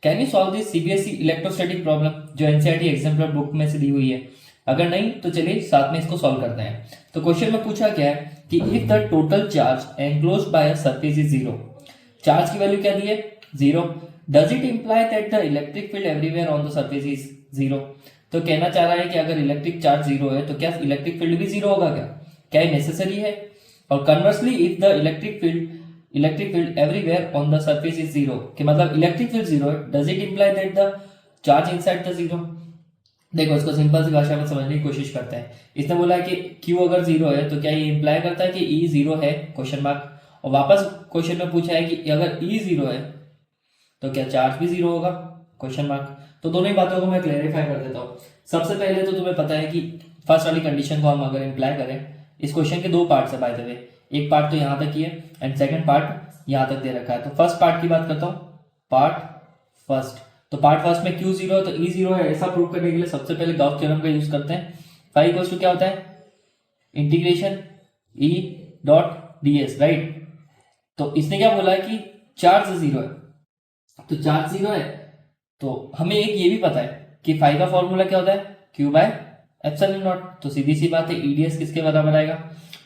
Can you solve this CBSE electrostatic problem जो NCERT exemplar book में से दी हुई है? अगर नहीं तो चलिए साथ में इसको सॉल्व करते हैं। तो क्वेश्चन में पूछा क्या है कि if the total charge enclosed bye a surface is zero, charge की वैल्यू क्या दी है? Zero. Does it imply that the electric field everywhere on the surface is zero? तो कहना चाह रहा है कि अगर इलेक्ट्रिक चार्ज जीरो है तो क्या इलेक्ट्रिक फील्ड भी जीरो होगा? क्या ये नेसेसरी है? और conversely if the electric field everywhere on the surface is zero, कि मतलब इलेक्ट्रिक फील्ड जीरो है, does it imply that the charge inside the zero? देखो इसको सिंपल सी भाषा में समझने की कोशिश करते हैं। इसने बोला है कि Q अगर जीरो है तो क्या ये इंप्लाई करता है कि E जीरो है? Question mark. और वापस क्वेश्चन में पूछा है कि अगर E जीरो है तो क्या चार्ज भी जीरो होगा? Question mark. तो दोनों ही बातों को मैं क्लैरिफाई कर देता हूँ। सबसे पहले तो तुम्हें पता है कि फर्स्ट वाली कंडीशन को हम अगर इंप्लाई करें, इस क्वेश्चन के दो पार्ट्स है बाय द वे, एक पार्ट तो यहाँ तक ही है एंड सेकंड पार्ट यहाँ तक दे रखा है। तो फर्स्ट पार्ट की बात करता हूँ, पार्ट फर्स्ट। तो पार्ट फर्स्ट में Q जीरो है तो E जीरो है, ऐसा प्रूव करने के लिए सबसे पहले गॉस थ्योरम का यूज करते हैं। फाई इक्वल्स टू क्या होता है? Integration E dot ds, right. तो इसने क्या बोला है कि चार्ज जीरो है, तो चार्ज जीरो है तो हमें एक ये भी पता है कि फाई का फॉर्मूला क्या होता है? Q by epsilon not. तो सीधी सी बात है EDS किसके बराबर आएगा?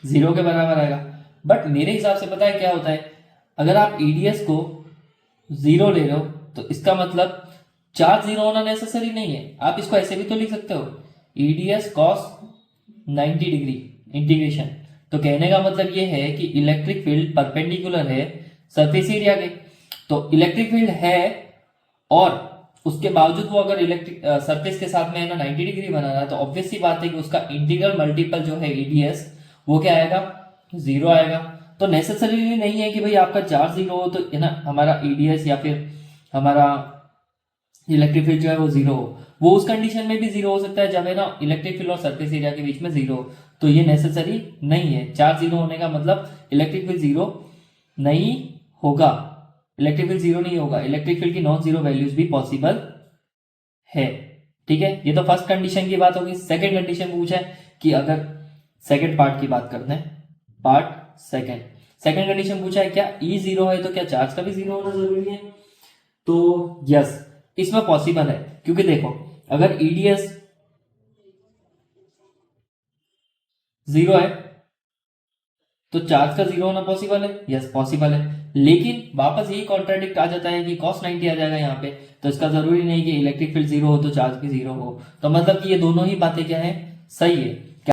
जीरो के बराबर आएगा। बट मेरे हिसाब से पता है क्या होता है, अगर आप EDS को जीरो ले रहे हो तो इसका मतलब चार्ज जीरो होना नेसेसरी नहीं है। आप इसको ऐसे भी तो लिख सकते हो, EDS cos 90 डिग्री इंटीग्रेशन। तो कहने का मतलब ये है कि इलेक्ट्रिक फील्ड परपेंडिकुलर है सरफेस एरिया के। तो इलेक्ट्रिक फील्ड है और उसके बावजूद वो अगर इलेक्ट्रिक सरफेस के साथ में है ना 90 डिग्री बना रहा है, तो ऑब्वियस सी बात है कि उसका इंटीग्रल मल्टीपल जो है EDS वो क्या आएगा? जीरो आएगा। तो नेसेसरी नहीं है कि भाई आपका चार्ज जीरो हो तो है ना हमारा EDS या फिर हमारा इलेक्ट्रिक फील्ड जो है वो जीरो हो। वो उस कंडीशन में भी जीरो हो सकता है जब है ना इलेक्ट्रिक फील्ड और सरफेस एरिया के बीच में जीरो हो। तो ये नेसेसरी नहीं है। चार्ज जीरो होने का मतलब इलेक्ट्रिक फील्ड जीरो नहीं होगा, इलेक्ट्रिक फील्ड जीरो नहीं होगा। इलेक्ट्रिक फील्ड की नॉन जीरो वैल्यूज भी पॉसिबल है। ठीक है, ये तो फर्स्ट कंडीशन की बात होगी। सेकंड कंडीशन पूछा है कि अगर सेकंड पार्ट की बात करते हैं, पार्ट सेकंड कंडीशन पूछा है क्या E जीरो है तो क्या चार्ज का भी जीरो होना जरूरी है? तो यस, इसमें पॉसिबल है, क्योंकि देखो अगर EDS जीरो है तो चार्ज का जीरो होना पॉसिबल है। यस पॉसिबल है, लेकिन वापस यही कॉन्ट्राडिक्ट आ जाता है कि cos 90 आ जाएगा यहाँ पे। तो इसका जरूरी नहीं कि इलेक्ट्रिक फील्ड जीरो हो तो चार्ज भी जीरो हो। तो मतलब कि ये दोनों ही बातें क्या है? सही है।